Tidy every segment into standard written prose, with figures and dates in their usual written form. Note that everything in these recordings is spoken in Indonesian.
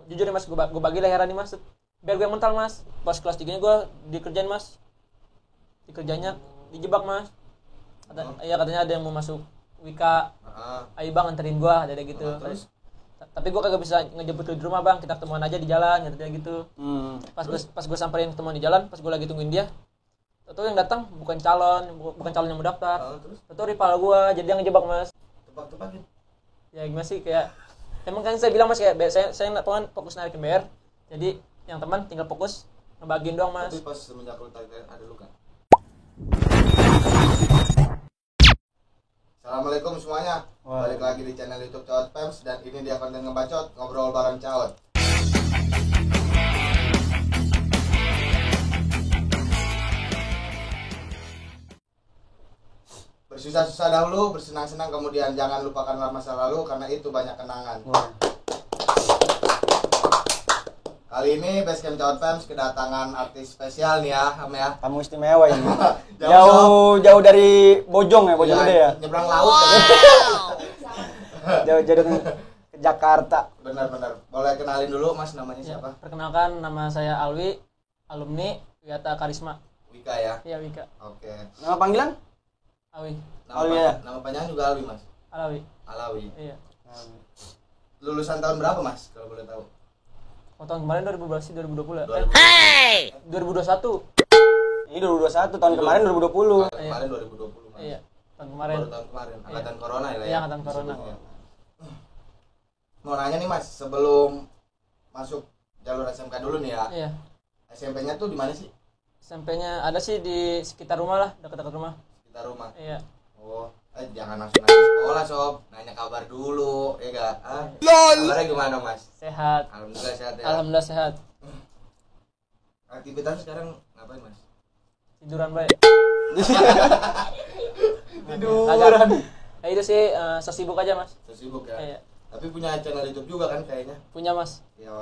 jujur nih mas, gue bagi leheran nih mas, biar gue yang mental mas. Pas kelas 3 nya gue dikerjain mas, dikerjanya dijebak mas. Katanya ada yang mau masuk Wika, ayo bang anterin gue, ada gitu. Tapi gue kagak bisa ngejemput lu di rumah bang, kita ketemuan aja di jalan, katanya gitu. Pas gue samperin ketemuan di jalan, pas gue lagi tungguin dia, tentu yang datang bukan calon yang mau daftar, tentu rival gue, jadi yang ngejebak mas. Tebak-tebakin. Ya gimana sih, kayak emang kan saya bilang mas, kayak saya nggak fokus narik MBR, jadi yang teman tinggal fokus ngebagiin doang mas. Tapi pas semenjak lu tarik ada luka. Assalamualaikum semuanya. Balik lagi di channel YouTube Cawot Pems, dan ini dia konten ngebacot, ngobrol bareng Cawot. Bersusah-susah dahulu, bersenang-senang kemudian, jangan lupakanlah masa lalu karena itu banyak kenangan. Kali ini Basecamp Cawot Pems kedatangan artis spesial nih ya, Ham ya. Tamu istimewa ini. jauh dari Bojong ya, Bojong Gede ya. Nyebrang laut. Jauh ke Jakarta. Benar-benar. Boleh kenalin dulu Mas, namanya siapa? Perkenalkan, nama saya Alwi, alumni Wiyata Karisma. Wika ya. Iya Wika. Oke. Nama panggilan? Alwi. Nama panjang juga Alwi Mas. Alawi. Iya. Lulusan tahun berapa Mas kalau boleh tahu? Tahun kemarin 2020 ya? 2021. Ini 2021, tahun kemarin 2020. Kemarin 2020 Mas. Iya, tahun kemarin. Baru tahun kemarin, angkatan corona ya. Iya, angkatan corona. Mau nanya nih Mas, sebelum masuk jalur SMK dulu nih ya. Iya. SMP-nya tuh di mana sih? SMP-nya ada sih di sekitar rumah lah, dekat-dekat rumah. Sekitar rumah. Iya. Oh, jangan langsung nanya sekolah sob, nanya kabar dulu, ya gak? Kabarnya gimana Mas? Sehat. Alhamdulillah sehat ya. Alhamdulillah sehat. Aktivitas sekarang ngapain Mas? Tiduran baik. Tiduran. Ya itu sih, sesibuk aja mas. Sesibuk ya. Iya. Tapi punya channel YouTube juga kan kayaknya? Punya mas. Ya,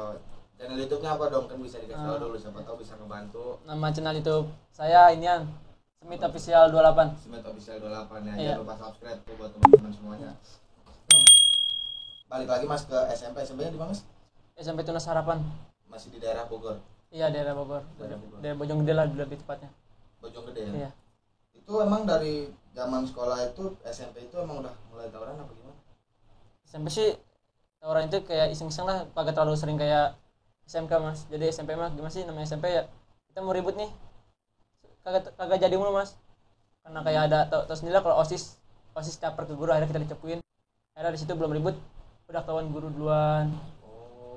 channel YouTube-nya apa dong? Kan bisa dikasih tahu dulu, siapa tahu bisa ngebantu. Nama channel YouTube saya inian, Smith Official 28. Smith Official 28 ya. Iya. Jangan lupa subscribe tuh buat teman-teman semuanya. Balik lagi Mas ke SMP. SMP-nya di mana Mas? SMP Tunas Harapan. Masih di daerah Bogor. Iya, daerah Bogor. Daerah Bojonggede lah lebih tepatnya. Bojonggede ya. Iya. Itu emang dari zaman sekolah itu, SMP itu emang udah mulai tawuran apa gimana? SMP sih orang itu kayak iseng-iseng lah, kagak terlalu sering kayak SMK mas. Jadi SMP mah gimana sih namanya SMP ya, kita mau ribut nih kagak jadi mulu mas, karena kayak ada tau sendiri lah kalau osis caper ke guru, akhirnya kita dicepuin. Akhirnya di situ belum ribut udah ketahuan guru duluan.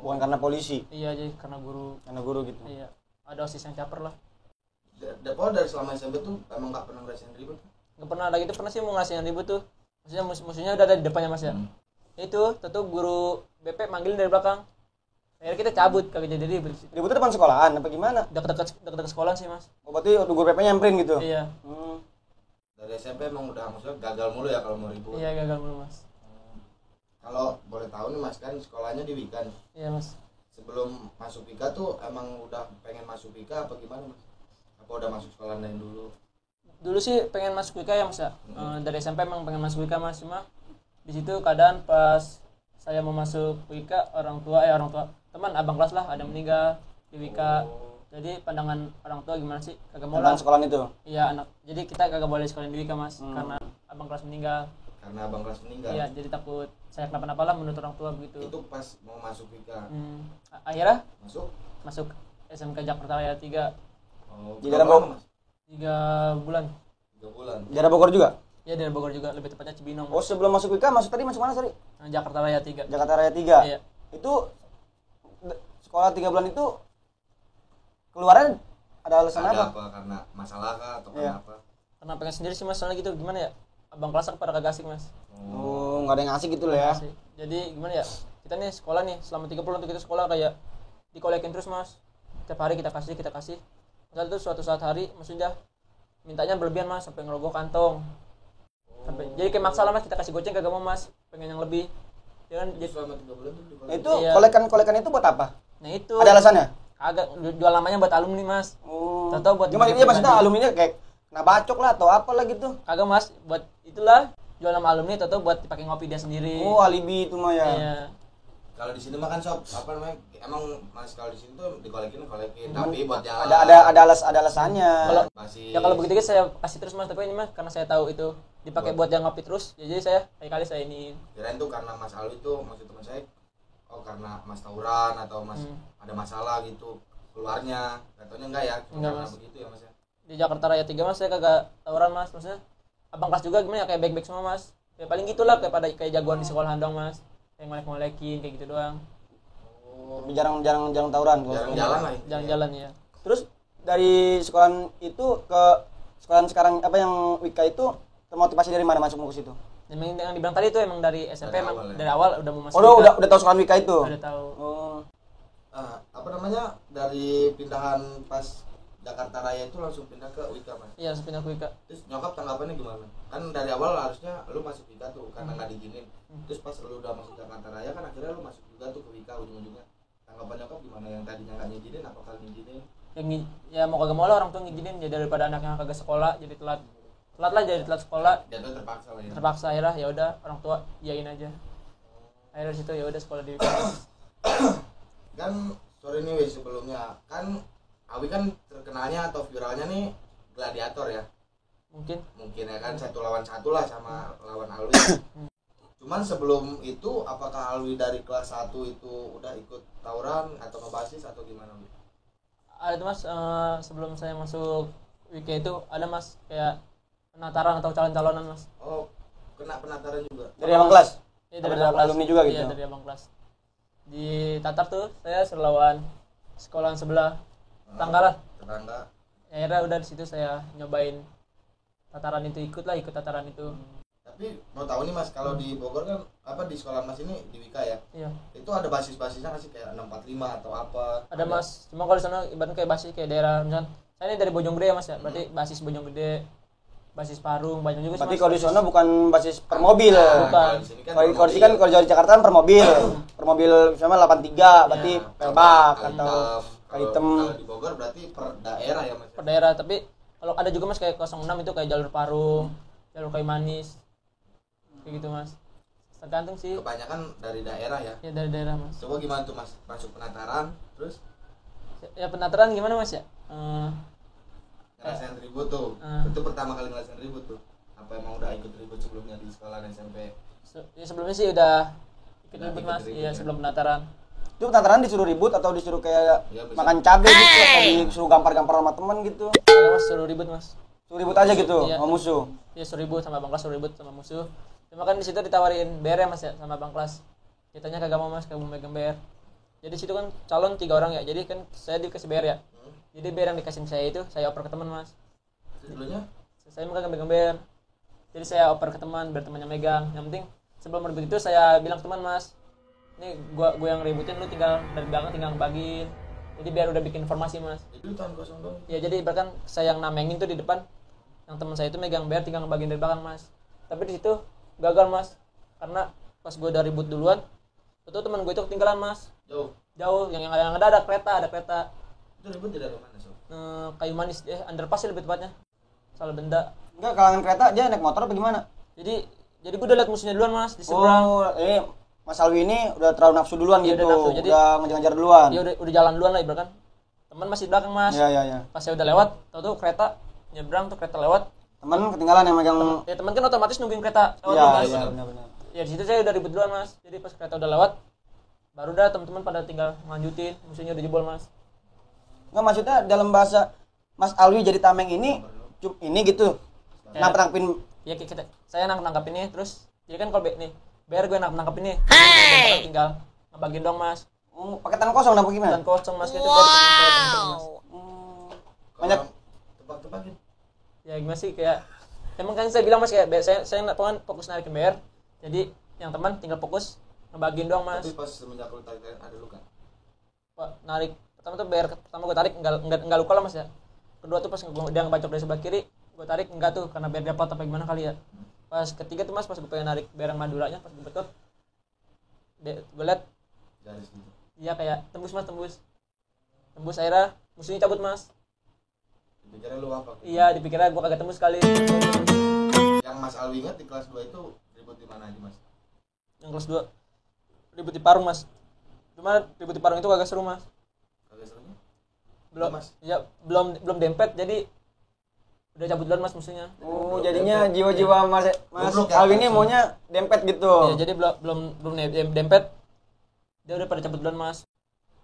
Bukan karena polisi. Iya, jadi karena guru gitu. Iya, ada osis yang caper lah. Dari selama SMP tuh emang gak pernah ngerasain ribut? Gak pernah ada gitu, pernah sih mau ngerasain ribut tuh, maksudnya musuhnya udah ada di depannya mas ya. Itu tentu guru BP manggilin dari belakang, akhirnya kita cabut, kagak jadi ribut. Ributnya depan sekolahan apa gimana? Dekat sekolah sih mas. Oh, berarti guru PP nyamperin gitu? Iya. Dari SMP emang udah maksudnya gagal mulu ya kalau mau ribut? Iya, gagal mulu mas. Kalau boleh tahu nih Mas, kan sekolahnya di Wika nih. Iya mas. Sebelum masuk Wika tuh emang udah pengen masuk Wika apa gimana Mas? Apa udah masuk sekolah lain dulu? Dulu sih pengen masuk Wika ya mas ya. Dari SMP emang pengen masuk Wika mas, cuma di situ keadaan pas saya mau masuk Wika orang tua teman abang kelas lah ada meninggal di Wika. Jadi pandangan orang tua gimana sih, kagak mau lah sekolah itu? Iya anak, jadi kita kagak boleh sekolah di Wika mas, karena abang kelas meninggal. Karena abang kelas meninggal? Iya, jadi takut saya kenapa-napa lah menurut orang tua begitu. Itu pas mau masuk Wika? Akhirnya masuk SMK Jakarta Raya 3. Oh, di daerah Bogor? 3 bulan. 3 bulan? Di daerah Bogor juga? Iya, daerah Bogor juga, lebih tepatnya Cibinong. Oh, sebelum masuk Wika, masuk mana sorry? Jakarta Raya 3. Jakarta Raya 3? Iya. Itu sekolah 3 bulan itu keluarnya ada alasan apa? Karena masalah kah atau kenapa? Karena pengen sendiri sih mas, soalnya gitu gimana ya, abang kelas pada kagak asik mas. Oh, nggak ada yang asik gitu loh ya. Jadi gimana ya, kita nih sekolah nih selama 3 bulan untuk kita sekolah kayak dikolekin terus mas, tiap hari kita kasih. Misal itu suatu saat hari maksudnya mintanya berlebihan mas, sampai ngerogoh kantong. Jadi kayak maksa lah mas, kita kasih goceng kagak mau mas, pengen yang lebih. Jangan jadi selama 3 bulan tuh dikolekin. Itu kolekan itu buat apa? Nah itu ada alasannya? Agak jual namanya buat alumni mas. Tahu buat gimana dia maksudnya alumninya kayak kena bacok lah atau apalah gitu? Kagak mas, buat itulah jual nama alumni atau buat dipakai ngopi dia sendiri. Oh, alibi itu mah ya. Iya. Kalau di sini mah kan sob, apa namanya? Emang Mas kalau di sini tuh dikolekin, tapi buat jalan. Ada alasannya. Kalau begitu guys saya kasih terus Mas, tapi ini mah karena saya tahu itu dipakai buat yang ngopi terus, jadi saya kali saya ini. Kirain tuh karena Mas Alwi tuh maksud teman saya, oh karena Mas tawuran atau Mas ada masalah gitu keluarnya, katanya enggak ya? Enggak, karena Mas. begitu ya Mas ya. Di Jakarta Raya 3 Mas saya kagak tawuran Mas, maksudnya abang kelas juga gimana ya, kayak baik-baik semua Mas. Ya paling gitulah kayak jagoan di sekolahan dong Mas. Kayak ngolek-ngolekin kayak gitu doang. Tapi jarang tawuran. Jarang jalan lah. Jalan-jalan ya. Terus dari sekolahan itu ke sekolahan sekarang apa yang Wika itu termotivasi dari mana masuk ke situ? Yang dibilang tadi itu emang dari SMP, Dari dari awal udah mau masuk. Udah tahu sekolahan Wika itu? Udah tahu. Oh. Apa namanya, dari pindahan pas Jakarta Raya itu langsung pindah ke Wika Mas? Iya, langsung pindah ke Wika. Terus nyokap tanggapannya gimana? Kan dari awal harusnya lu masuk Wika tuh karena nggak diizinin. Terus pas lu udah masuk Jakarta Raya kan akhirnya lu masuk juga tuh ke Wika ujung-ujungnya. Tanggapan nyokap gimana, yang tadinya nggak ngizinin apakah ngizinin? Ya mau kagak mau lah orang tua ngizinin, ya daripada anak yang kagak sekolah jadi telat sekolah. Jatuh terpaksa lah ya. Terpaksa akhirnya ya udah orang tua iyain aja. Akhirnya dari situ ya udah sekolah di Wika. Kan sorry nih wes, sebelumnya kan Awi kan terkenalnya atau viralnya nih gladiator ya. Mungkin Ya kan 1 lawan 1 lah sama lawan Alwi. Cuman sebelum itu apakah Alwi dari kelas 1 itu udah ikut tawuran atau ngebasis atau gimana? ada tuh Mas, sebelum saya masuk Wika itu ada Mas kayak penataran atau calon-calonan Mas. Oh, kena penataran juga. Dari abang kelas? Iya, dari abang abang kelas alumni juga gitu? Iya, dari abang kelas. Di Tatar tuh saya suruh lawan sekolahan sebelah tetangga. Ya, akhirnya udah di situ saya nyobain tataran itu, ikut tataran itu. Tapi mau tahu nih Mas, kalau di Bogor kan apa di sekolah Mas ini di Wika ya? Iya. Itu ada basis-basisnya nggak sih kayak 645 atau apa? Ada Mas. Cuma kalau di sana ibaratnya kayak basis kayak daerah misal saya ini dari Bojonggede ya Mas ya. Berarti basis Bojonggede, basis Parung, banyak juga sih. Berarti Mas. kalau di sana bukan basis per mobil. Bukan. Kalau di sini kan Kalau di sini kan kalau di Jakarta kan per mobil. Per mobil misalnya 83 berarti per bak atau item. Kalau di Bogor berarti per daerah ya Mas. Per daerah, tapi kalau ada juga Mas kayak 06 itu kayak jalur Parung, jalur Kayu Manis. Kayak gitu Mas. Tergantung sih. Kebanyakan dari daerah ya. Ya dari daerah Mas. Coba gimana tuh Mas masuk penataran terus Ya penataran gimana Mas ya? ngerasain ribut tuh. Itu pertama kali ngerasain ribut tuh. Apa emang udah ikut ribut sebelumnya di sekolah SMP? Ya sebelumnya sih udah ikut ribut ikut Mas. ribut, Iya, ya. sebelum penataran. Itu penataran disuruh ribut atau disuruh kayak Ya, bisa. makan cabai gitu atau disuruh gampar-gampar sama temen gitu? Ada Mas suruh ribut Mas. Suruh ribut aja gitu Iya. sama musuh. Ya suruh ribut sama abang kelas, suruh ribut sama musuh. Cuma kan di situ ditawarin BR ya Mas ya sama abang kelas. Kitanya kagak mau Mas, kagak mau megang BR. Jadi situ kan calon 3 orang ya. Jadi kan saya dikasih BR ya. Jadi BR yang dikasih saya itu saya oper ke teman Mas. Sebelumnya Saya mah kagak megang BR. Jadi saya oper ke teman biar temannya megang. Yang penting sebelum ribut itu saya bilang ke teman Mas, ini gua yang ributin, lu tinggal dari belakang tinggal ngebagiin. Jadi biar udah bikin informasi Mas. itu tahun kosong dong. Ya jadi bahkan saya yang namengin tuh di depan, yang teman saya itu megang BR tinggal ngebagiin dari belakang Mas. Tapi di situ gagal Mas, karena pas gue udah ribut duluan, itu teman gue itu ketinggalan Mas. Jauh, yang ada kereta. Itu ribut di dalam mana Sob? Kayu Manis, underpass sih lebih tepatnya. Salah benda. Enggak, kalangan kereta dia naik motor apa gimana? Jadi gue udah liat musuhnya duluan Mas di seberang. Oh, ini Mas Alwi ini udah terlalu nafsu duluan Iya, gitu. udah nafsu, jadi- Udah ngejar-ngejar duluan. Dia udah jalan duluan lah ibaratkan. Teman masih di belakang Mas. Iya. Pas saya udah lewat, tahu kereta nyebrang tuh, kereta lewat. Temen ketinggalan yang megang. Ya teman kan otomatis nungguin kereta lewat Iya, dulu, Mas. iya benar-benar. Ya di situ saya udah ribut duluan Mas. Jadi pas kereta udah lewat, baru dah teman-teman pada tinggal lanjutin, musuhnya udah jebol Mas. Enggak, maksudnya dalam bahasa Mas Alwi jadi tameng ini ini gitu. Ya. Nangkepin Ya saya nangkap ini terus. Jadi kan kalau nih, biar gue nangkap ini. Hey! Tinggal ngebagiin dong Mas. pakai tangan kosong apa gimana? Dan kosong Mas gitu. Mas. Banyak tebak-tebakin. Ya gimana sih kayak emang kan saya bilang Mas kayak saya pokoknya fokus narikin BR. Jadi yang teman tinggal fokus ngebagiin doang Mas. Tapi pas semenjak lu tarik ada luka. Pak narik pertama tuh BR pertama gue tarik enggak luka lah Mas ya. Kedua tuh pas dia ngebacok dari sebelah kiri, gue tarik enggak tuh karena BR dapat apa gimana kali ya. Pas ketiga tuh Mas pas gue pengen narik BR yang Maduranya pas gue betot gue liat Garis gitu. iya kayak tembus Mas, tembus akhirnya musuhnya cabut Mas. Dipikirnya lu apa? Iya dipikirnya gue kagak tembus kali. Yang Mas Alwi ingat di kelas 2 itu ribut di mana aja Mas? Yang kelas 2 ribut di Parung Mas. Cuma ribut di Parung itu kagak seru mas. Kagak serunya? Belum Mas. ya belum dempet jadi udah cabut duluan mas musuhnya. Oh, jadinya jiwa-jiwa Mas Goblok ya, Alwi ini langsung. maunya dempet gitu. Iya jadi belum dempet dia udah pada cabut duluan mas.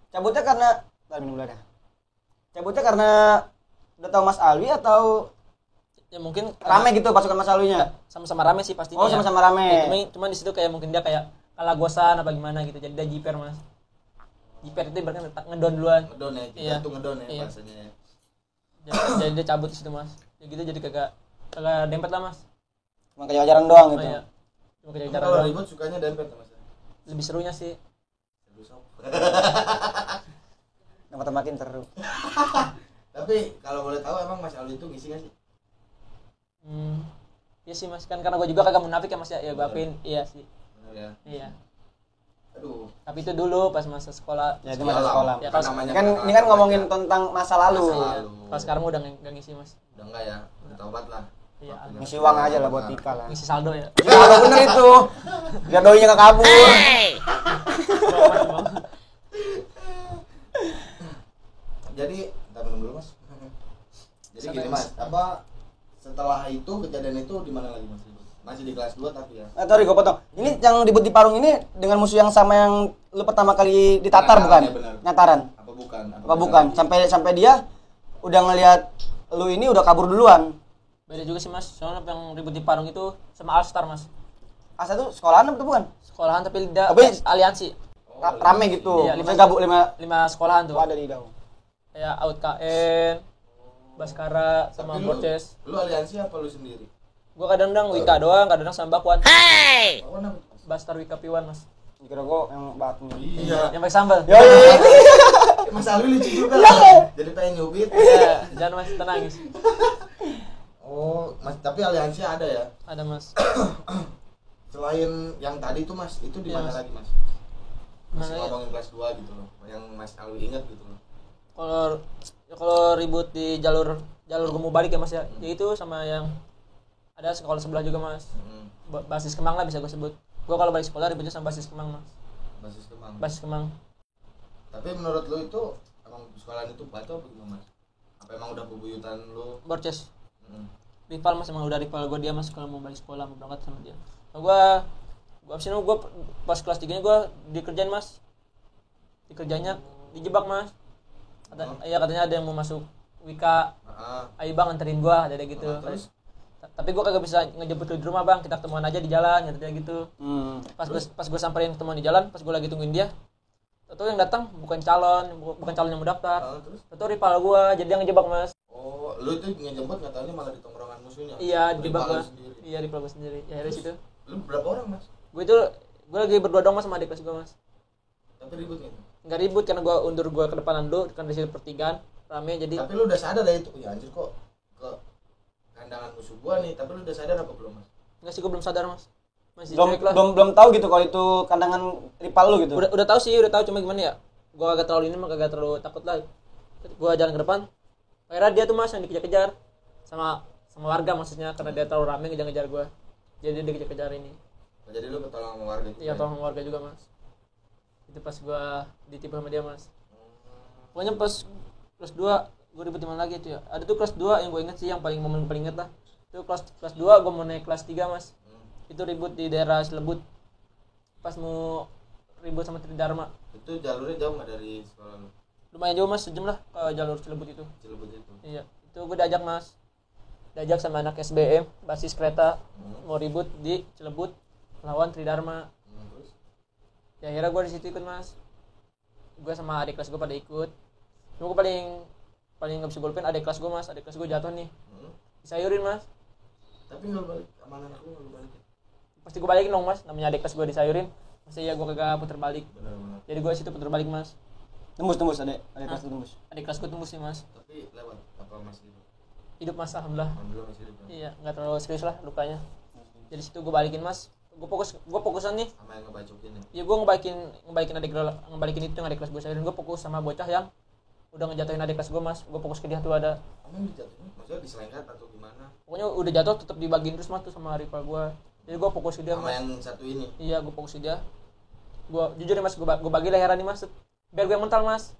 Cabutnya karena minum dulu ya. Cabutnya karena udah tahu Mas Alwi atau Ya mungkin rame gitu pasukan Mas Alwinya? sama-sama rame sih pastinya. Oh, sama-sama rame. Ya, cuma di situ kayak mungkin dia kayak kalah gosan apa gimana gitu. Jadi dia jiper mas. Jiper itu ibaratnya ngedon duluan. Ngedon ya, kita Iya. tuh ngedon ya Iya. bahasanya ya. Jadi dia cabut di situ mas. Ya gitu jadi kagak dempet lah mas. Cuma kejar-kejaran doang Oh, gitu. iya. Cuma Kamu kejar-kejaran kalau doang. ribut sukanya dempet ya, Mas? Lebih serunya sih. Serius, Sob. Yang makin seru. Tapi kalau boleh tahu emang Mas Alwi itu ngisi nggak sih? Iya sih mas, kan karena gue juga kagak munafik ya mas ya, gue akuin, iya sih, Benar ya. iya. Aduh. Tapi itu dulu pas masa sekolah. Ya itu masa sekolah. Ya, Kan kalau namanya Kan kakak ini kan ngomongin aja. tentang masa lalu. Masa Iya. lalu. Kalau sekarang udah nggak ngisi mas. Udah enggak ya? Udah tobat lah. Iya. Waktunya Ngisi tobat. uang aja lah buat Tika lah. Ngisi saldo ya. Ya kalau bener itu. Biar doinya gak kabur. Bawa, mas, bawa. Jadi, kita minum dulu Mas. Jadi gini Mas, apa setelah itu kejadian itu di mana lagi Mas? Masih di kelas 2 tapi ya. Sorry gue potong. Ini yang ribut di Parung ini dengan musuh yang sama yang lu pertama kali ditatar Nyataran, bukan? ya benar. Nyataran. Apa bukan? Apa bukan? Sampai dia udah ngelihat lu ini udah kabur duluan. Beda juga sih mas, soalnya yang ribut di Parung itu sama Alstar mas. Asa tuh sekolahan atau bukan? Sekolahan tapi dia Tapi- aliansi. Rame gitu. Iya, Maksudnya gabung 5 sekolahan tuh. ada di daun. Kayak Out KN, Baskara sama Tapi Borces. lu aliansi apa lu sendiri? Gua kadang-kadang Wika doang, kadang-kadang sama Bakwan. Oh, nama. Bastar Wika Piwan mas. Kira gua yang bakmi. Iya. Yang pakai sambal. Yo. Mas Alwi lucu juga. Jadi pengen nyubit. Ya, jangan mas, tenang guys. Oh, Mas, tapi aliansi ada ya? Ada mas. Selain yang tadi tuh Mas, itu di Iya, mana Mas. lagi Mas? Mana Masih ya? ngomongin kelas 2 gitu loh. Yang Mas Alwi ingat gitu loh. Kalau ribut di jalur gue mau balik ya mas ya, itu sama yang ada sekolah sebelah juga mas. Basis Kemang lah bisa gue sebut. Gue kalau balik sekolah ributnya sama basis Kemang mas. Basis Kemang. Basis Kemang. Tapi menurut lu itu emang sekolahan itu batu apa gimana Mas? Apa emang udah bebuyutan lu? Borces. Hmm. Rival mas, emang udah rival gue dia mas kalau mau balik sekolah mau berangkat sama dia. Nah, gue abis itu gue pas kelas 3 nya gue dikerjain mas. Dikerjanya dijebak mas. Iya katanya ada yang mau masuk Wika. Ayo bang anterin gue, ada gitu. Terus? Tapi gue kagak bisa ngejemput lu di rumah bang, kita ketemuan aja di jalan, katanya gitu. Pas gue samperin ketemuan di jalan, pas gue lagi tungguin dia, tahu yang datang bukan calon yang mau daftar. Terus? Tahu rival gue, jadi dia ngejebak mas. Oh, lu itu ngejemput nggak taunya malah di tongkrongan musuhnya. Iya, dijebak Rival lu mas. sendiri. Iya rival gue sendiri. Ya dari situ. Lu berapa orang Mas? Gue lagi berdua dong mas sama adik kelas gue mas. Tapi ribut gitu. Nggak ribut karena gue undur gue ke depanan dulu, kan di situ pertigaan rame jadi. Tapi lu udah sadar dari itu, ya anjir kok ke kandangan musuh gua nih, tapi lu udah sadar apa belum Mas? Nggak sih gue belum sadar mas. Masih Belum cuek lah. belum tahu gitu kalau itu kandangan rival lu gitu. Udah tahu sih, udah tahu cuma gimana ya? Gue agak terlalu ini mah kagak terlalu takut lah. Gue jalan ke depan, akhirnya dia tuh mas yang dikejar-kejar sama warga maksudnya karena dia terlalu rame ngejar-ngejar gue. Jadi dia dikejar-kejar ini. Oh, jadi lu ketolong sama warga itu. Iya, tolong warga juga mas. Itu pas gue ditipu sama dia mas. Pokoknya pas kelas 2 gue ribet di mana lagi itu ya. Ada tuh kelas 2 yang gue inget sih, yang momen paling inget lah. Itu kelas 2 gue mau naik kelas 3 mas. Itu ribut di daerah Cilebut. Pas mau ribut sama Tridharma. Itu jalurnya jauh nggak dari sekolah lu? Lumayan jauh mas, sejam lah ke jalur Cilebut itu. Cilebut itu. Iya, itu gue diajak mas. Diajak sama anak SBM, basis kereta. Mau ribut di Cilebut lawan Tridharma. Terus? Ya akhirnya gue di situ ikut mas. Gue sama adik kelas gue pada ikut. Cuma gue paling nggak bisa gue lupain adik kelas gue mas. Adik kelas gue jatuh nih. Disayurin mas. Tapi nggak lu balik, sama anak lu nggak lu balik. Pasti gue balikin dong mas. Namanya adik kelas gue disayurin. Pasti ya gue kagak puter balik. Benar-benar. Jadi gue situ puter balik mas. Tembus ada kelas tembus. Adik kelas gue tembus sih mas. Tapi lewat apa masih itu? Hidup mas alhamdulillah. Alhamdulillah masih hidup. Iya, nggak terlalu serius lah lukanya. Jadi situ gue balikin mas. Gue fokusan nih. Sama yang ngebacokin ya. Ya gue ngebalikin itu yang adik kelas gue sayurin. Gue fokus sama bocah yang udah ngejatuhin adik kelas gue mas. Gue fokus ke dia tuh ada. Emang dijatuhin? Maksudnya diselengkat atau gimana? Pokoknya udah jatuh tetap dibagiin terus mas tuh sama rival gue. Jadi gue fokus ke dia Sama mas. yang satu ini. Iya gue fokus ke dia. Gua jujur ya mas, gua bagi leheran nih mas, biar gue yang mental mas,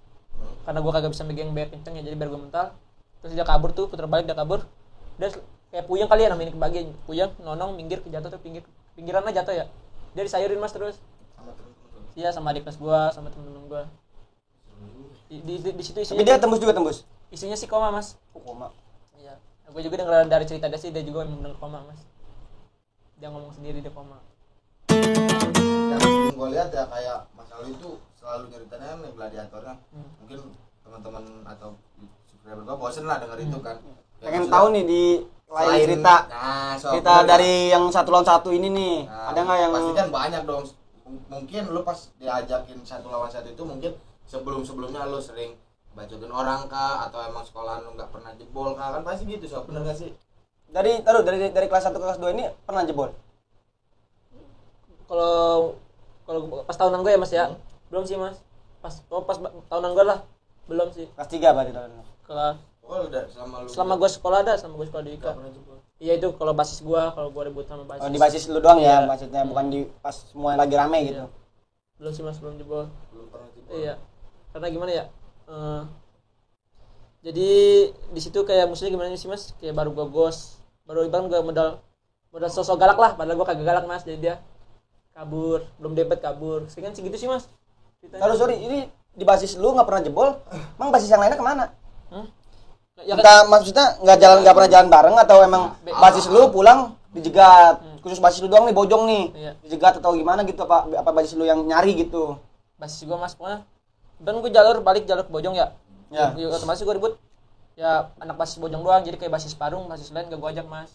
karena gua kagak bisa megang biar kenceng ya, jadi biar gue mental. Terus dia kabur tuh, putar balik dia kabur, dia kayak puyeng kali ya namanya kebagian, puyeng nonong minggir ke jatuh tuh pinggirannya jatuh ya, dia disayurin mas terus. Sama temen-temen. Iya sama adik kelas gua, sama temen-temen gua. Di situ Tapi dia tembus. isinya sih koma mas. Koma. Iya, gue juga dengar dari cerita dia sih, dia juga memang benar koma mas. Dia ngomong sendiri dia koma. Yang sering gue lihat ya kayak Mas Alwi itu selalu nyeritain nih gladiatornya. Mungkin teman-teman atau subscriber gue bosen lah denger itu kan. Ya, Pengen maksudnya, tahu nih di lain cerita. Nah, Cerita dari yang 1 lawan 1 ini nih. nah, Ada nggak yang pasti kan banyak dong. Mungkin lu pas diajakin 1 lawan 1 itu mungkin sebelumnya lu sering bacotin orang kah, atau emang sekolah lu nggak pernah jebol kah, kan pasti gitu sob, bener gak sih? dari kelas 1 ke kelas 2 ini pernah jebol? Kalau pas tahunan gue ya mas ya, belum sih mas. Pas tahunan gue lah, belum sih. Kelas 3 berarti tahun. Kelas Oh udah selama gue sekolah di nggak Wika. pernah jebol. Iya itu kalau basis gue, kalau gue ribut sama basis. Oh, di basis lu doang ya, Iya. maksudnya bukan di pas semua lagi rame gitu. Iya. Belum sih mas, belum jebol. Belum pernah jebol. Iya, karena gimana ya? Jadi di situ kayak musuhnya gimana sih mas? Kayak baru gogos, baru ibarat gue modal sosok galak lah, padahal gue kagak galak mas. Jadi dia kabur, belum debet kabur. Sekian segitu sih mas. Kalau sorry, ini di basis lu nggak pernah jebol, emang basis yang lainnya kemana? Ya kan, Entah maksudnya nggak pernah jalan bareng atau emang basis lu pulang dijegat, khusus basis lu doang nih bojong nih, Iya. dijegat atau gimana gitu, apa basis lu yang nyari gitu? basis gue mas pokoknya. Dan gue jalur ke Bojong ya. Ya. Ya otomatis gue ribut. Ya anak basis Bojong doang, jadi kayak basis Parung, basis lain gak gue ajak mas.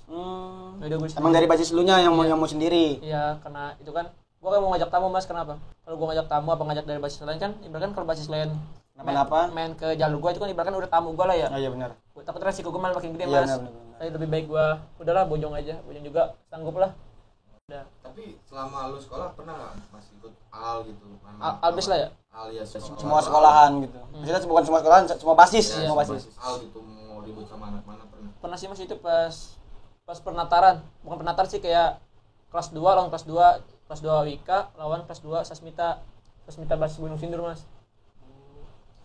Ya udah gue Emang dari basis lu nya yang mau sendiri. Iya, karena itu kan gue kan mau ngajak tamu mas. Kenapa? Kalau gue ngajak tamu apa ngajak dari basis lain kan, ibaratkan kalau basis lain Kenapa? main ke jalur gue itu kan ibaratkan udah tamu gue lah ya. Oh iya benar. Gue takut resiko gue malah makin gede Iya, mas. benar. Tapi lebih baik gue udahlah Bojong aja. Bojong juga sanggup lah. Udah. Tapi selama lu sekolah pernah nggak masih ikut al gitu? Albis lah ya. Al ya Semua sekolahan gitu. Maksudnya bukan semua sekolahan, semua basis, Ya, semua basis. al gitu mau ribut sama anak mana pernah? Pernah sih mas itu pas penataran. Bukan penataran sih, kayak kelas 2 lawan kelas 2 Wika lawan kelas 2 Sasmita basis Gunung Sindur mas.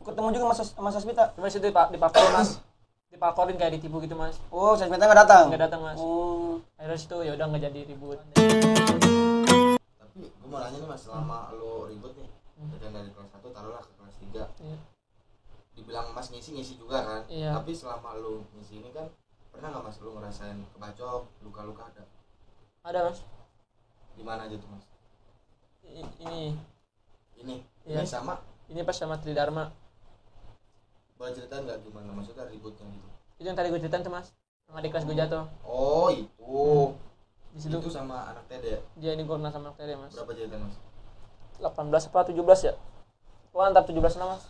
Ketemu juga sama Sasmita. Cuma situ dipakorin mas, dipakorin kayak ditipu gitu mas. Oh, Sasmita nggak datang. Nggak datang mas. Oh. Akhirnya situ ya udah nggak jadi ribut. Tapi gue mau nanya nih mas, selama lu ribut nih, dan dari kelas 1 taruhlah ke kelas 3, Iya. dibilang mas ngisi juga kan? Iya. Tapi selama lu ngisi ini kan, pernah nggak mas lu ngerasain kebacok, luka-luka ada? Ada mas. Di mana aja tuh mas? Ini Ini Iya. sama. pas sama Tridharma. Boleh ceritain nggak gimana maksudnya ributnya gitu? Itu yang tadi gue ceritain tuh mas, yang adik kelas gue jatuh. Oh itu. Di situ Itu sama anak TD ya? dia ini gue pernah sama Tede mas. Berapa jahitan mas? 18 apa 17 ya? Pokoknya antara 17 lah mas.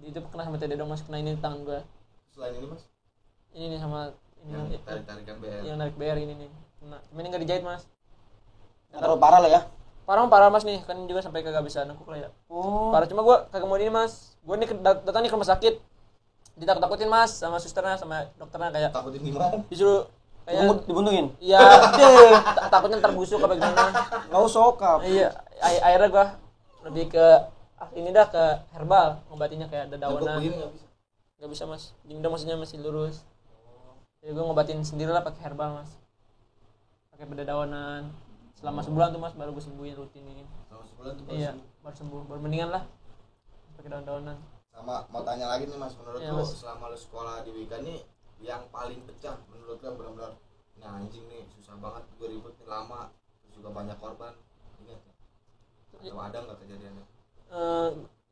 Itu kena sama Tede dong mas, kena ini di tangan gue. Selain ini mas? Ini nih sama ini Yang tarik-tarikan BR. yang narik BR ini nih. Kena. Cuma ini nggak dijahit mas. Terlalu parah lah ya. Parah mas nih, kan juga sampai kagak bisa nengkuk lah ya. Oh. Parah, cuma gue kagak mau ini mas. Gue nih datang nih ke rumah sakit, ditakut-takutin mas sama susternya sama dokternya, kayak Takutin gimana? disuruh kayak Dibuntungin. ya deh, takutnya ntar busuk apa gimana. Nggak usah sokap. Iya, akhirnya gue lebih ke ini dah ke herbal, ngobatinya kayak ada Nggak daunan. bisa. Nggak bisa mas, jingda maksudnya masih lurus. Jadi gue ngobatin sendiri lah pakai herbal mas, pakai bedadawanan. Selama sebulan tuh mas baru gue sembuhin rutinin. Selama sebulan tuh baru Iya, sembuh. baru sembuh, baru mendingan lah pakai daun-daunan. Sama mau tanya lagi nih mas, menurut Iya, lu Mas. selama lu sekolah di Wika nih yang paling pecah menurut lu benar-benar ini anjing nih susah banget gue ribut nih lama terus juga banyak korban, ingat nggak? Atau ada nggak kejadiannya?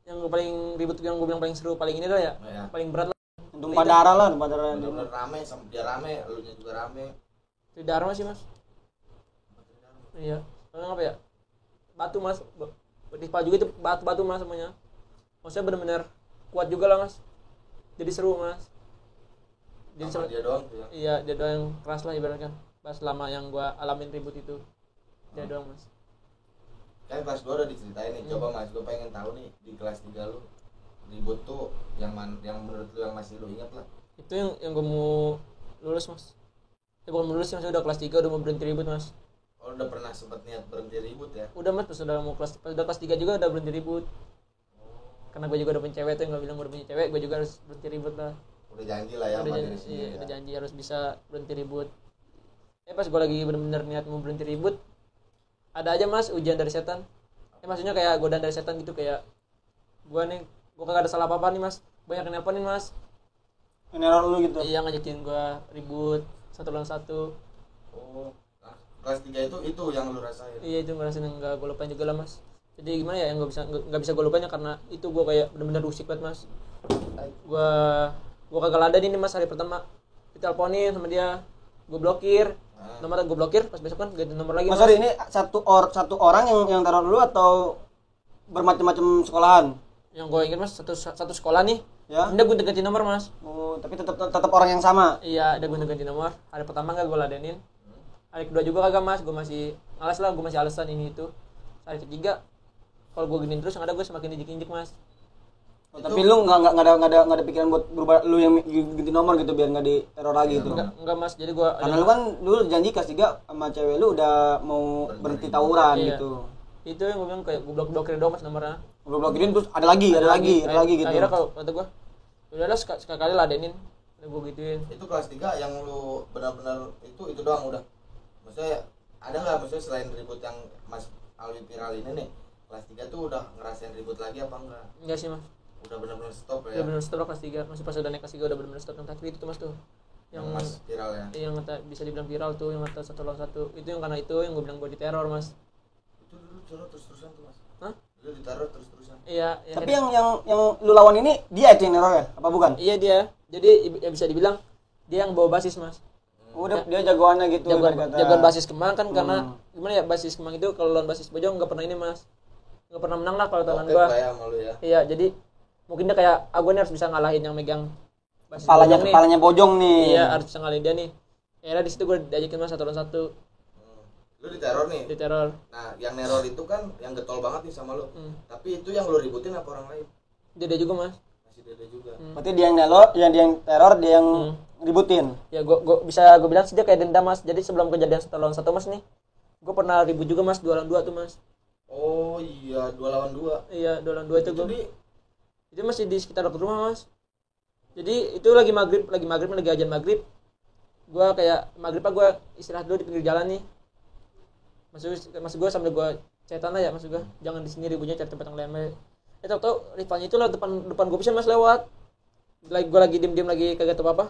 Yang gue paling ribut, yang gue bilang paling seru, paling ini dah ya, Nah, ya. paling berat lah. Tumpah darah lah, tumpah darah. Benar-benar rame, sama dia rame, elunya juga rame. Itu Dharma sih mas. Iya, soalnya apa ya? Batu mas, Dipa juga itu batu mas semuanya. Maksudnya benar-benar kuat juga lah mas. Jadi seru mas. Jadi Sama dia doang tuh ya. iya, dia doang yang keras lah ibaratkan. Pas selama yang gua alamin ribut itu, dia doang mas. Kan kelas 2 udah diceritain nih, coba mas, gue pengen tahu nih di kelas 3 lu ribut tuh yang menurut lu yang masih lu ingat lah. Itu yang gua mau lulus mas. Ya bukan mau lulus sih mas, udah kelas 3 udah mau berhenti ribut mas. Oh udah pernah sempat niat berhenti ribut ya? Udah mas, pas udah kelas 3 juga udah berhenti ribut. Karena gue juga udah punya cewek tuh, yang gue bilang gue udah punya cewek, gue juga harus berhenti ribut lah. Udah janji lah ya Udah sama janji, diri sendiri. iya, Ya. udah janji harus bisa berhenti ribut. Pas gue lagi bener-bener niat mau berhenti ribut, ada aja mas ujian dari setan. Maksudnya kayak godaan dari setan gitu, kayak gue kagak ada salah apa-apa nih mas, banyak yang nelponin mas. Neror lu gitu. Iya, ngajakin gue ribut satu lawan satu. Oh, nah, kelas 3 itu yang lu rasain? Iya, itu ngerasain yang gak gue lupain juga lah mas. Jadi gimana ya, yang nggak bisa gue lupainnya karena itu gue kayak bener-bener rusik banget mas. Gue kagak ada nih mas hari pertama, diteleponin sama dia, gue blokir. Nomornya gue blokir, pas besok kan ganti nomor lagi. Mas, sorry, ini satu orang yang teror dulu atau bermacam-macam sekolahan? Yang gue ingat mas, satu sekolah nih. Ya. Udah gue ganti nomor mas. Oh, tapi tetap orang yang sama. Iya, ada gue ganti nomor. Hari pertama nggak gue ladenin. Hari kedua juga kagak mas, gue masih malas lah, gue masih alasan ini itu. Hari ketiga, kalau gue giniin terus yang ada gue semakin injek mas. Oh, tapi lu nggak ada pikiran buat berubah, lu yang ganti nomor gitu biar nggak diteror lagi gitu? Enggak mas, jadi gue Karena lu kan dulu janji kelas 3 sama cewek lu udah mau berhenti tawuran iya. gitu. Itu yang gue bilang kayak gue blokirin doang mas nomornya. Lu blokirin terus ada lagi gitu. Akhirnya kalau kata gue, udahlah sekali ladenin, udah gue gituin. Itu kelas 3 yang lu benar-benar itu doang udah. Maksudnya ada nggak, maksudnya selain ribut yang Mas Alwi viral ini nih, kelas 3 tuh udah ngerasain ribut lagi apa enggak? Enggak sih mas. Udah benar-benar stop ya? Udah benar stop kelas 3. Masih pas udah naik kelas 3 udah benar stop yang terakhir itu mas tuh. Yang Mas viral ya? Yang bisa dibilang viral tuh, yang kata satu lawan satu. Itu yang karena itu yang gue bilang gue diteror mas. Itu dulu teror terus-terusan tuh Mas? Hah? Dulu ditaruh terus-terusan? Iya. Tapi yang lu lawan ini dia itu yang neror ya? Apa bukan? Iya dia. Jadi ya bisa dibilang dia yang bawa basis mas. Oh, dia jagoannya gitu. Jagoan basis Kemang kan karena gimana ya, basis Kemang itu kalau lawan basis Bojong nggak pernah ini mas, nggak pernah menang lah kalau tangan gua. Ya, malu ya. Iya, jadi mungkin dia kayak gue nih harus bisa ngalahin yang megang basis kepalanya Bojong nih. Iya, harus bisa ngalahin dia nih. Akhirnya di situ gue diajakin mas satu lawan satu. Lu diteror nih? Diteror. Nah, yang neror itu kan yang getol banget nih sama lu. Tapi itu yang lu ributin apa orang lain? Dia juga mas. Masih dia juga. Berarti dia yang neror, dia yang teror, dia yang ributin. Ya gue bilang sih dia kayak dendam mas. Jadi sebelum kejadian satu lawan satu mas nih, gue pernah ribut juga mas 2 lawan 2 tuh mas. Oh iya, 2 lawan 2. Iya, 2 lawan 2 itu gue. Itu masih di sekitar rumah mas. Jadi itu lagi maghrib lagi ajan maghrib. Gue kayak maghrib gue istirahat dulu di pinggir jalan nih. Maksud gue sambil gue cetan aja, maksud gue jangan di sini ributnya, cari tempat yang lain. Tau rivalnya itu lah depan gue bisa mas lewat. Gue lagi diem lagi kagak tahu apa.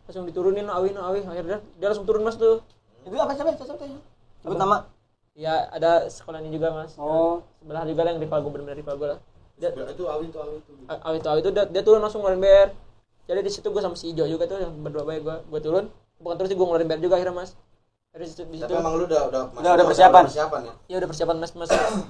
Langsung diturunin awi akhirnya dia langsung turun mas tuh. Itu apa sebut nama? Ya ada sekolah ini juga mas. Oh, sebelah juga lah yang rival gue, benar-benar rival gue lah. Itu Awi itu dia turun langsung ngeluarin BR. Jadi di situ gue sama si Ijo juga tuh yang berdua baik gue turun. Bukan terus sih gue ngeluarin BR juga akhirnya mas. Di situ. Tapi emang lu udah persiapan ya? Iya udah persiapan mas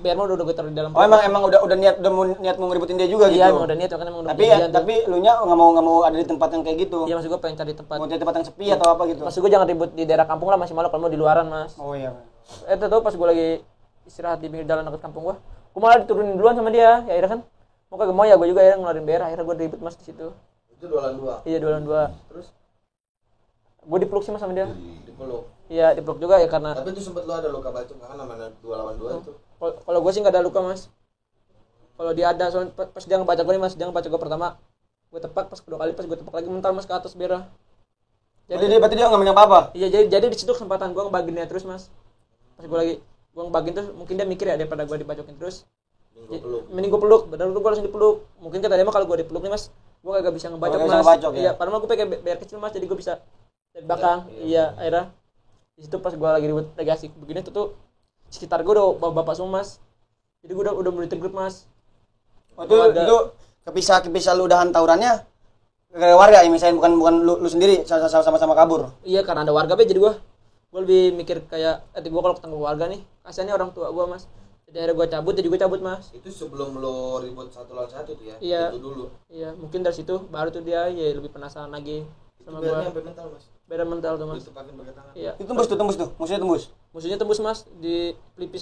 BR mah udah gue taruh di dalam. Oh emang udah niat mau ngeributin dia juga gitu. Iya emang udah niat kan emang udah. Tapi lu nya nggak mau ada di tempat yang kayak gitu. Iya maksud gue pengen cari tempat. Mau cari tempat yang sepi atau apa gitu. Maksud gue jangan ribut di daerah kampung lah, masih malu kalau mau di luaran mas. Oh iya. Tuh pas gue lagi istirahat di pinggir jalan dekat kampung gue malah diturunin duluan sama dia. Ya akhirnya kan mau kagak mau ya gue juga akhirnya ngeluarin BR, akhirnya gue ribut mas di situ. Itu 2 lawan 2. Iya 2 lawan 2. Terus gue dipeluk sih mas sama dia. Dipeluk. Iya dipeluk juga ya karena. Tapi itu sempet lu ada luka bacok kan namanya 2 lawan 2 itu. Kalau gue sih nggak ada luka mas. Kalau dia ada soalnya pas dia ngebacok gue nih mas, dia ngebacok gue pertama, gue tepak, pas kedua kali pas gue tepak lagi mental mas ke atas BR. Jadi berarti dia nggak menyapa apa? Iya jadi di situ kesempatan gue ngebaginnya terus mas. Pas gue ngebagin terus mungkin dia mikir ya daripada gue dibacokin terus. Mending gue peluk, benar gue langsung dipeluk. Mungkin kata dia mah kalau gue dipeluk nih mas, gue kagak bisa ngebacok mas. Iya, padahal gue pakai BR kecil mas, jadi gue bisa dari belakang. Iya, akhirnya di situ pas gue lagi ribut lagi asik begini tuh sekitar gue udah bapak semua mas. Jadi gue udah mulai grup mas. Itu kepisah lu udahan tawurannya gara warga ya, misalnya bukan lu sendiri sama-sama kabur. Iya karena ada warga be, jadi gue lebih mikir kayak gue kalau ketemu warga nih kasiannya orang tua gue mas. Jadi akhirnya gue cabut, jadi gue cabut mas. Itu sebelum lo ribut 1 lawan 1 tuh ya? Iya. Itu dulu. Iya, mungkin dari situ baru tuh dia ya lebih penasaran lagi sama gue. Itu sampai mental mas? Beda mental tuh mas. Itu pakai tangan? Iya. Itu tembus tuh, musuhnya tembus mas di pelipis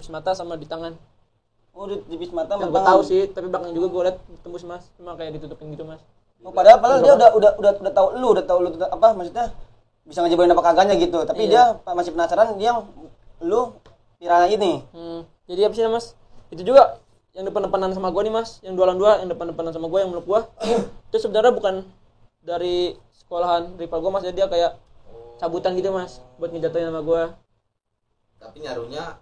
mata sama di tangan. Oh di pelipis mata sama tangan. Gue tahu sih, tapi belakang juga gue liat tembus mas, cuma kayak ditutupin gitu mas. Oh padahal dia udah tahu lu apa maksudnya bisa ngejebolin apa kagaknya gitu, tapi dia masih penasaran, dia lu viral ini. Jadi apa sih mas? Itu juga yang depan-depanan sama gua nih mas, yang jualan dua, yang depan-depanan sama gua, yang meluk gua. Itu sebenarnya bukan dari sekolahan rival gua mas, jadi dia kayak cabutan gitu mas, buat ngejatuhin sama gua. Tapi nyarunya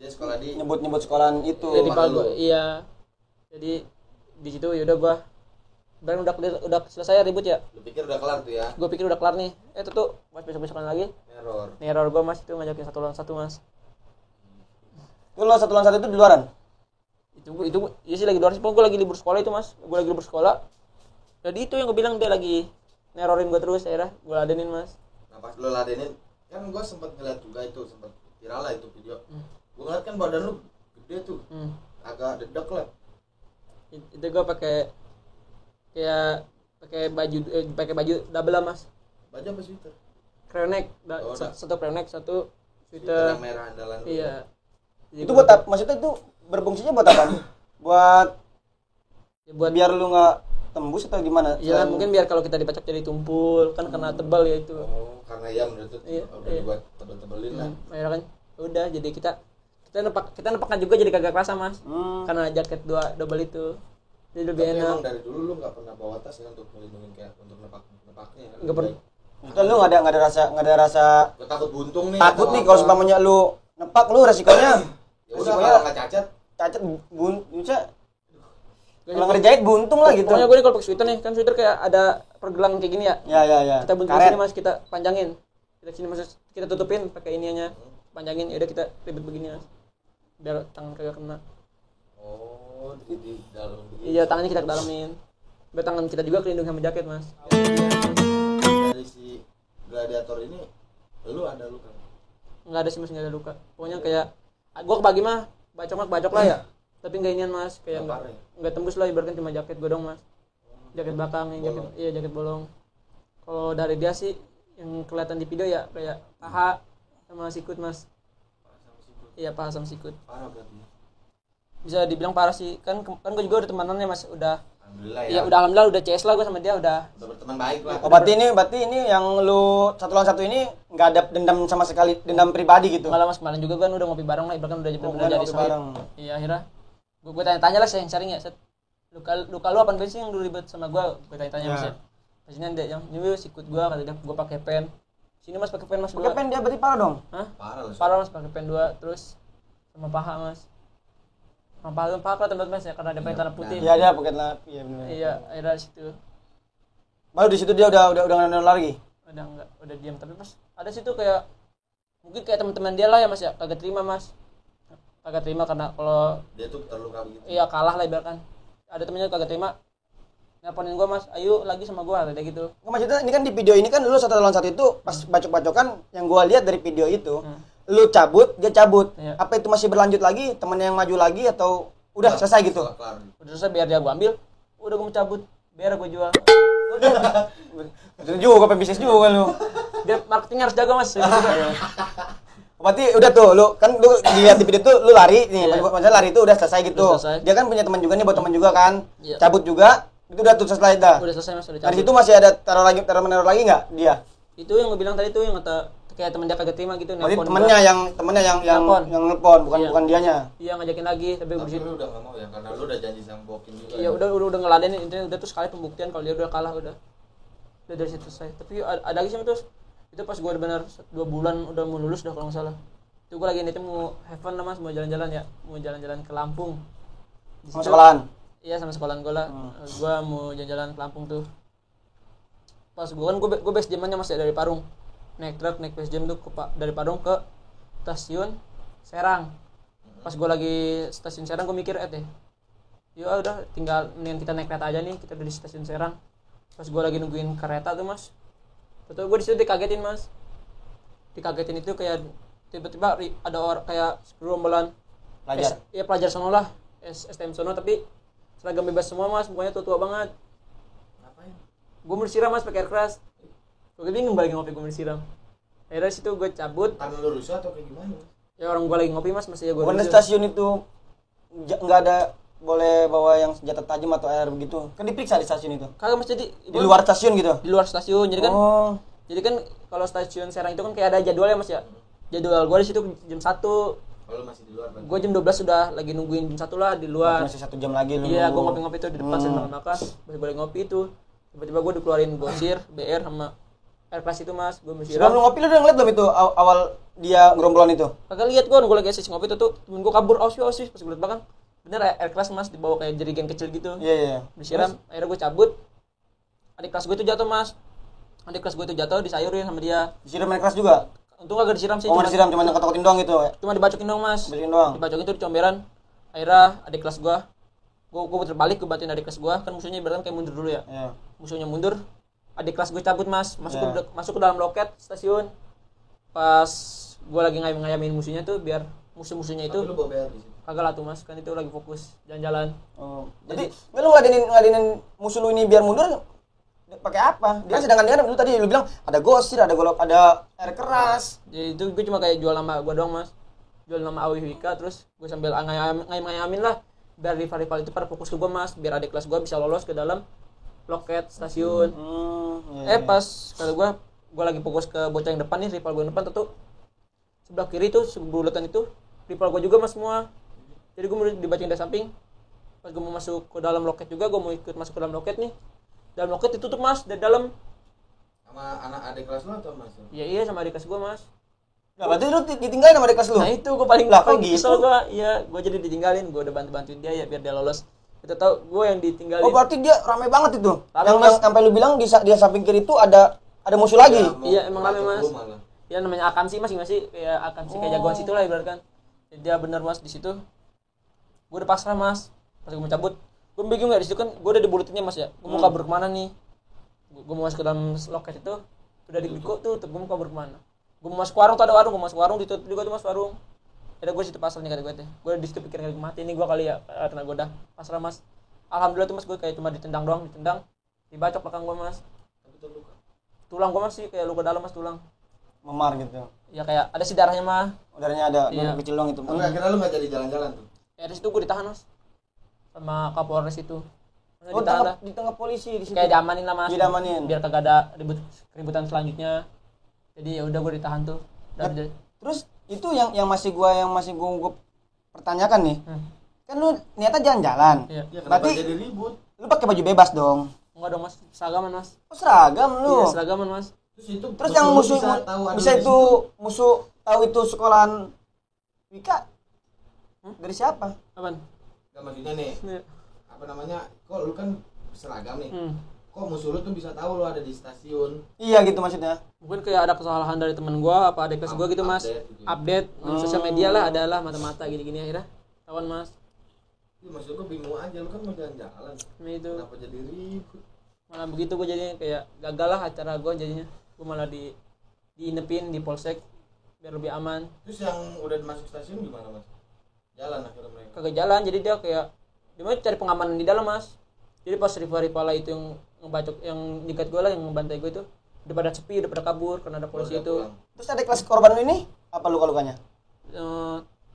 dia sekolah di Nyebut sekolahan itu. Jadi rival gua, iya. Jadi di situ yaudah gua barang udah selesai ribut ya. Lu pikir udah kelar tuh ya? Gue pikir udah kelar nih. Itu tuh pas besok-besokan lagi. Neror gue mas, itu ngajakin 1 lawan 1 mas. Itu lo 1 lawan 1 itu di luaran? Itu iya sih lagi luar sih, gue lagi libur sekolah itu mas. Gue lagi libur sekolah. Jadi itu yang gue bilang dia lagi nerorin gue terus, akhirnya gue ladenin mas. Nah pas lo ladenin, kan gue sempet ngeliat juga itu, sempet viral lah itu video. Gue ngeliat kan badan lu gede tuh, agak dedek lah. Itu gue pakai pakai baju double lah mas. Baju apa sweater? Crewneck, satu crewneck, satu sweater yang merah andalan. Iya. Itu buat apa? Maksudnya itu berfungsinya buat apa? buat biar lu nggak tembus atau gimana? Iya mungkin biar kalau kita dipacak jadi tumpul kan karena tebal ya itu. Oh karena ya menurut itu udah dibuat tebel-tebelin lah. Akhirnya kan udah jadi kita nepakkan juga jadi kagak kerasa mas. Karena jaket double itu. Jadi lebih enak. Emang dari dulu lu nggak pernah bawa tas ya untuk melindungi kayak untuk nepaknya? Nggak pernah. Kita lu nggak ada rasa. Gua takut buntung nih. Takut nih kalau seumpamanya lu nepak lu resikonya. Ya udah kalau nggak cacat bisa. Kalau ngerjahit buntung lah gitu. Pokoknya gue nih kalau pakai sweater nih, kan sweater kayak ada pergelang kayak gini ya. Ya. Kita buntung sini mas, kita panjangin. Kita sini mas, kita tutupin pakai ininya, panjangin. Ya udah kita ribet begini mas, biar tangan kagak kena. Oh, di dalam. Iya tangannya kita kedalamin. Biar tangan kita juga kelindung sama jaket mas. Dari si gladiator ini, lu ada luka? Nggak ada sih mas, nggak ada luka. Pokoknya kayak, gue kebagi mah bacok lah ya. Tapi nggak inian mas, kayak nggak tembus lah, ibaratkan cuma jaket gue dong mas. Jaket belakang, jaket bolong. Kalau dari dia sih yang kelihatan di video ya kayak paha sama sikut mas. Iya paha sama sikut. Parah berarti. Bisa dibilang parah sih, kan gue juga udah temanannya mas, udah. Alhamdulillah ya. Iya udah alhamdulillah udah CS lah gue sama dia udah berteman baik lah. Oh, berarti ini yang lu 1 lawan 1 ini nggak ada dendam sama sekali, dendam pribadi gitu. malah mas kemarin juga kan udah ngopi bareng lah, ibaratkan udah jadi bareng. Iya akhirnya gue tanya-tanya lah sharing ya, luka lu apaan sih yang dulu ribet sama gue tanya-tanya mas ya. Pas ini ada yang nyuwil sikut gue, kata dia gue pakai pen. Sini mas pakai pen mas. Pakai pen dia berarti parah dong. Hah? Parah mas pakai pen 2 terus sama paha mas. Paha lah tempat mas ya karena ada tanah putih. Iya dia pakai lap, iya benar. Iya akhirnya situ. Baru di situ dia udah nggak lagi. Udah diam, tapi pas ada situ kayak mungkin kayak teman-teman dia lah ya mas ya, kagak terima mas. Kagak terima karena kalau dia tuh terluka begitu. Iya kalah lah ibaratkan. Ada temennya kagak terima. Nelponin gua mas, ayo lagi sama gua kayak gitu. Nggak, maksudnya ini kan di video ini kan lu 1 lawan 1 itu pas bacok-bacokan yang gua lihat dari video itu. Lu cabut, dia cabut. Iya. Apa itu masih berlanjut lagi? Temennya yang maju lagi atau udah selesai gitu? Udah selesai, biar dia gua ambil. Udah gua mau cabut, biar gua jual. Betul juga pebisnis juga lu. Dia marketingnya harus jaga mas. Berarti udah tuh lu dilihat di video tuh lu lari nih, Iya. maksudnya lari itu udah selesai gitu. Udah selesai. Dia kan punya teman juga nih, buat teman juga kan. Iya. Cabut juga. Itu udah tuh selesai dah. Udah selesai mas, udah Dari cabut. situ masih ada teror lagi enggak dia? Itu yang gua bilang tadi tuh yang kata kayak temen dia kagak terima gitu. Berarti nelpon temennya yang nelpon, bukan Iya. bukan dianya. Iya ngajakin lagi, tapi Tapi lu udah nggak mau ya karena lu udah janji sama Bokin juga. iya udah ngeladenin, intinya udah tuh sekali pembuktian kalau dia udah kalah udah dari situ selesai. Tapi ada lagi sih terus itu pas gue benar 2 bulan udah mau lulus dah kalau nggak salah. Itu gue lagi niatnya mau have fun lah mas, mau jalan-jalan ya, mau jalan-jalan ke Lampung. Sama sekolahan. Iya sama sekolahan gue lah. Gue mau jalan-jalan ke Lampung tuh. Pas gue base jamannya masih dari Parung, naik truk naik base jam tuh dari Parung ke stasiun Serang. Pas gue lagi stasiun Serang gue mikir ya udah tinggal mendingan kita naik kereta aja nih, kita udah di stasiun Serang. Pas gue lagi nungguin kereta tuh mas, betul gue disitu dikagetin mas. Dikagetin itu kayak tiba-tiba ada orang kayak gerombolan Pelajar. Iya pelajar sono lah, STM sono, tapi seragam bebas semua mas, mukanya tua banget. Ngapain? Gue mau disiram mas pakai air keras. Gue bingung balik ngopi, gue mau disiram. Akhirnya situ gue cabut. Karena lu rusuh atau kayak gimana? Ya orang gue lagi ngopi mas, masih ya gue. Bukan di stasiun itu nggak ada boleh bawa yang senjata tajam atau air begitu. Kan diperiksa di stasiun itu. Kagak mas, jadi Di luar stasiun gitu. di luar stasiun. Jadi kan Oh. Jadi kan kalau stasiun Serang itu kan kayak ada jadwalnya mas ya. jadwal gue di situ jam 1. Kalau masih di luar berarti. Gue jam 12 sudah lagi nungguin jam 1 lah di luar. Masih 1 jam lagi lu. Iya, gue ngopi-ngopi tuh di depan sendok makan. Boleh ngopi itu. Tiba-tiba gue dikeluarin gosir, BR sama air kelas itu mas. Gue mesti Sebelum lu ngopi lu udah ngeliat belum itu awal dia gerombolan itu? kagak lihat gue lagi sesi ngopi tuh temen gue kabur aus pas gue liat belakang bener air kelas mas dibawa kayak jerigen kecil gitu. Iya. Disiram, akhirnya gue cabut. Adik kelas gue itu jatuh mas. Adik kelas gue itu jatuh disayurin sama dia. Disiram air kelas juga? Untung agak disiram sih. Oh, disiram cuma ngetok-ngetokin doang gitu. Cuma dibacokin doang mas. Dibacokin doang. Dibacokin tuh di comberan. Akhirnya adik kelas gue puter balik ke bantuin adik kelas gue, kan musuhnya ibaratnya kayak mundur dulu ya. Iya. Musuhnya mundur. Adik kelas gue cabut mas, masuk ke dalam loket stasiun. Pas gue lagi ngayamin musuhnya tuh biar musuh-musuhnya itu. Tapi lu bawa BR di situ. Kagak lah tuh mas, kan itu lagi fokus jalan-jalan. Oh. Jadi lu ngeladenin musuh lu ini biar mundur pakai apa? Dia sedangkan dia lu tadi lu bilang ada gosir, ada golok, ada air keras. Jadi itu gue cuma kayak jual nama gue doang mas. Jual nama Awi Wika, terus gue sambil ngayam-ngayamin lah biar rival-rival itu pada fokus ke gue mas, biar adik kelas gue bisa lolos ke dalam loket stasiun. Pas kalau gue lagi fokus ke bocah yang depan nih, rival gue yang depan tuh sebelah kiri tuh sebulutan itu rival gue juga mas semua. Jadi gue mau dibacain dari samping. Pas gue mau masuk ke dalam loket juga, gue mau ikut masuk ke dalam loket nih. Dalam loket ditutup mas dari dalam. Sama anak adik kelas lu atau mas? Iya sama adik kelas gue mas. Nah, berarti lu ditinggalin sama adik kelas lu? Nah itu gue paling gitu. kesel gue. Iya, gue jadi ditinggalin. Gue udah bantuin dia ya biar dia lolos. Kita tahu gue yang ditinggalin. Oh berarti dia rame banget itu. Rame, yang mas. sampai lu bilang di samping kiri itu ada musuh lagi. Iya emang rame mas. Ya namanya Akamsi mas kayak Akamsi kayak jagoan situ lah ibaratkan. Jadi dia bener mas di situ. Gue udah pasrah mas. Pas gue mau cabut, gue bingung nggak di situ kan. Gue udah dibulutinnya mas ya. Gue mau kabur kemana nih? Gue mau masuk ke dalam loket itu. Udah diklik tuh, gue mau kabur kemana? Gue mau masuk warung tuh ada warung. Gue masuk warung ditutup juga tuh mas warung. Ada gue situ pasrah nih kata gue teh. Gue di situ pikir kali mati nih gue kali ya karena gue udah pasrah mas. Alhamdulillah tuh mas gue kayak cuma ditendang doang, dibacok belakang gue mas. Tapi tuh luka. Tulang gue masih kayak luka dalam mas tulang. Memar gitu. Ya kayak ada sih darahnya mah. Udaranya ada, Iya. kecil doang itu. Tapi akhirnya lu nggak jadi jalan-jalan tuh. Ya di situ gue ditahan mas sama Kapolres itu. Oh, di tengah polisi di situ. Kayak diamanin lah mas. Diamanin. Biar kagak ada keributan selanjutnya. Jadi ya udah gue ditahan tuh. Terus itu yang masih gua pertanyakan nih. Kan lu niatnya jalan-jalan. Iya. Ya kenapa Berarti jadi ribut? lu pakai baju bebas dong. Enggak dong mas, seragaman mas. Oh seragam lu. Iya seragaman mas. Terus yang musuh bisa itu musuh tahu itu sekolahan Wika? Dari siapa? Apaan? Gak maksudnya nih. Iya. Apa namanya? Kok lu kan seragam nih. Kok musuh lu tuh bisa tahu lu ada di stasiun? Iya gitu maksudnya. Mungkin kayak ada kesalahan dari teman gue apa adik kelas gue gitu mas. Update di sosial media lah adalah mata-mata gini-gini akhirnya tawan mas. Iya maksud gue bingung aja lu kan mau jalan-jalan. Nah itu Kenapa jadi ribut? malah begitu gue jadinya kayak gagal lah acara gue jadinya. Gue malah diinepin di polsek biar lebih aman. Terus yang udah masuk stasiun gimana mas? Jalan akhirnya mereka. Kagak jalan jadi dia kayak dia mau cari pengamanan di dalam mas. Jadi pas rival-rival itu yang ngebacok yang nyikat gue lah yang ngebantai gue itu udah pada sepi udah pada kabur karena ada polisi itu. Pulang. Terus ada kelas korban lu ini apa luka-lukanya?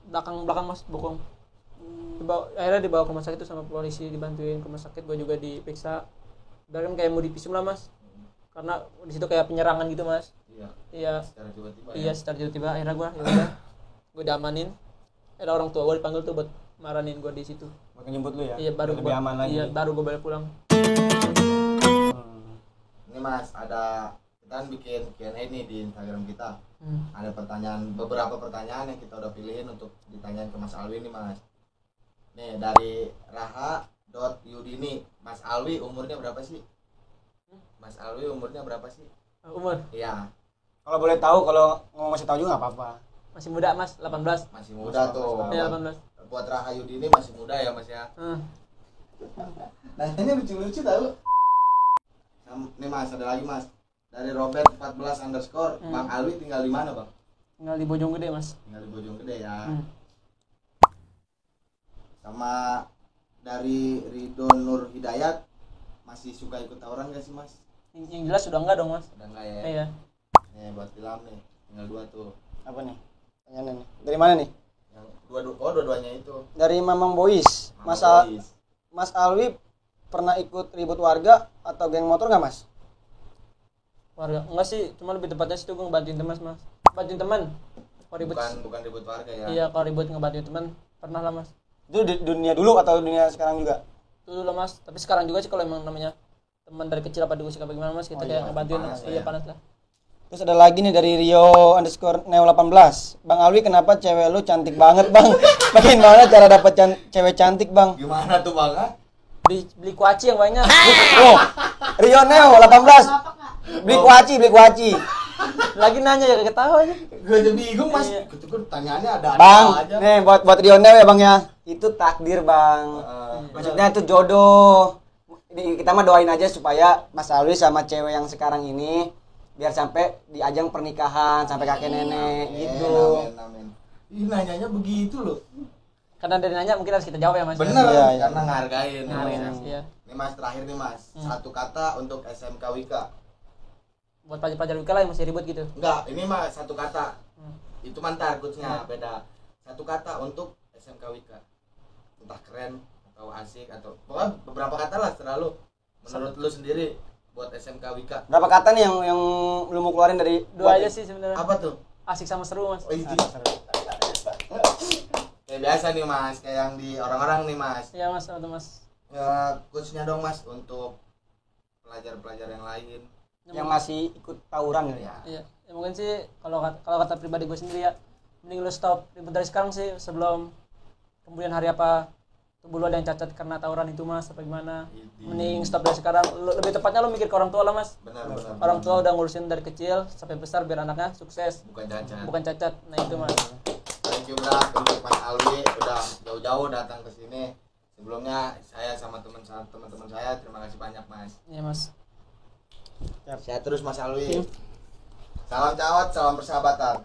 Belakang mas bokong. Akhirnya dibawa ke rumah sakit itu sama polisi dibantuin ke rumah sakit. Gue juga diperiksa. Bahkan kayak mau dipisum lah mas. Karena di situ kayak penyerangan gitu mas. Iya. Secara tiba-tiba. Iya secara tiba-tiba akhirnya gue diamanin. Ada orang tua gue dipanggil tuh buat maranin gue di situ. Makin jemput lu ya? Iya baru lebih aman lagi. Iya baru gue balik pulang. Ini mas ada kita kan bikin Q&A nih di Instagram kita. Ada beberapa pertanyaan yang kita udah pilihin untuk ditanyain ke Mas Alwi nih mas. Nih dari Raha.Yudini, Mas Alwi umurnya berapa sih? Mas Alwi umurnya berapa sih? Umur? Iya. Kalau boleh tahu, kalau mau masih tahu juga nggak apa-apa. Masih muda mas, 18. Masih muda tuh. Iya 18. Buat Raha.Yudini masih muda ya mas ya. Nah ini lucu-lucu tahu. Nih mas ada lagi mas. Dari Robert 14 _ Bang Alwi tinggal di mana bang? Tinggal di Bojonggede mas. Tinggal di Bojonggede ya. Sama dari Ridho Nur Hidayat, masih suka ikut tawuran gak sih mas? Yang jelas sudah enggak dong mas. Udah enggak ya? Iya. Nih buat film nih, tinggal 2 tuh. Apa nih? Pertanyaannya nih. Dari mana nih? Yang dua-duanya itu. Dari Mamang Boys. Mas Alwi pernah ikut ribut warga atau geng motor nggak mas? Warga enggak sih, cuma lebih tepatnya situ gue ngebantuin teman mas. Bantuin teman. kalau ribut bukan ribut warga ya. iya kalau ribut ngebantuin teman pernah lah mas. Itu di dunia dulu atau dunia sekarang juga? Dulu lah mas, tapi sekarang juga sih kalau emang namanya teman dari kecil apa diusik apa gimana mas kita kayak ngebantuin panas iya ya. panas lah. Terus ada lagi nih dari Rio_Neo18. Bang Alwi, kenapa cewek lu cantik banget, Bang? Bagaimana cara dapat cewek cantik, Bang? Gimana tuh Bang? Beli kuaci yang banyak. Oh, Rio Neo 18. Beli kuaci. Lagi nanya ya ketawa aja. Gue udah bingung Mas. Iya. Gue tanyaannya ada Bang, aja. nih buat Rio Neo ya, Bang ya. Itu takdir, Bang. Maksudnya itu jodoh. Ini kita mah doain aja supaya Mas Alwi sama cewek yang sekarang ini biar sampai di ajang pernikahan sampai kakek nenek gitu. Amin. Ih, nanyanya begitu loh. Karena dari nanya mungkin harus kita jawab ya mas. Bener, Iya, iya. karena ngehargain. Iya. Ini Mas terakhir nih Mas, satu kata untuk SMK Wika. Buat pelajar-pelajar WK lah yang masih ribut gitu. Enggak, ini mah satu kata. Itu mantar coachnya beda. Satu kata untuk SMK Wika. Entah keren atau asik atau pokoknya beberapa kata lah terlalu. Menurut lu sendiri buat SMK Wika. Berapa kata nih yang lu mau keluarin dari Dua aja sih sebenarnya. Apa tuh? Asik sama seru mas. Oh, itu. Kayak biasa nih Mas, kayak yang di orang-orang nih Mas. Iya mas, sama mas. Coachnya dong Mas untuk pelajar-pelajar yang lain. yang masih ikut tawuran gitu ya. Iya. Ya mungkin sih kalau kata pribadi gue sendiri ya, mending lu stop ribut dari sekarang sih sebelum kemudian hari apa tubuh lu ada yang cacat karena tawuran itu mas apa gimana. Mending stop dari sekarang. Lebih tepatnya lu mikir ke orang tua lah mas. Benar. Orang tua udah ngurusin dari kecil sampai besar biar anaknya sukses, Bukan cacat. Nah itu mas. Thank you Bra untuk Mas Alwi udah jauh-jauh datang ke sini. Sebelumnya saya sama teman-teman saya terima kasih banyak Mas. Iya mas. Sehat terus Mas Alwi. Salam cawat, salam persahabatan.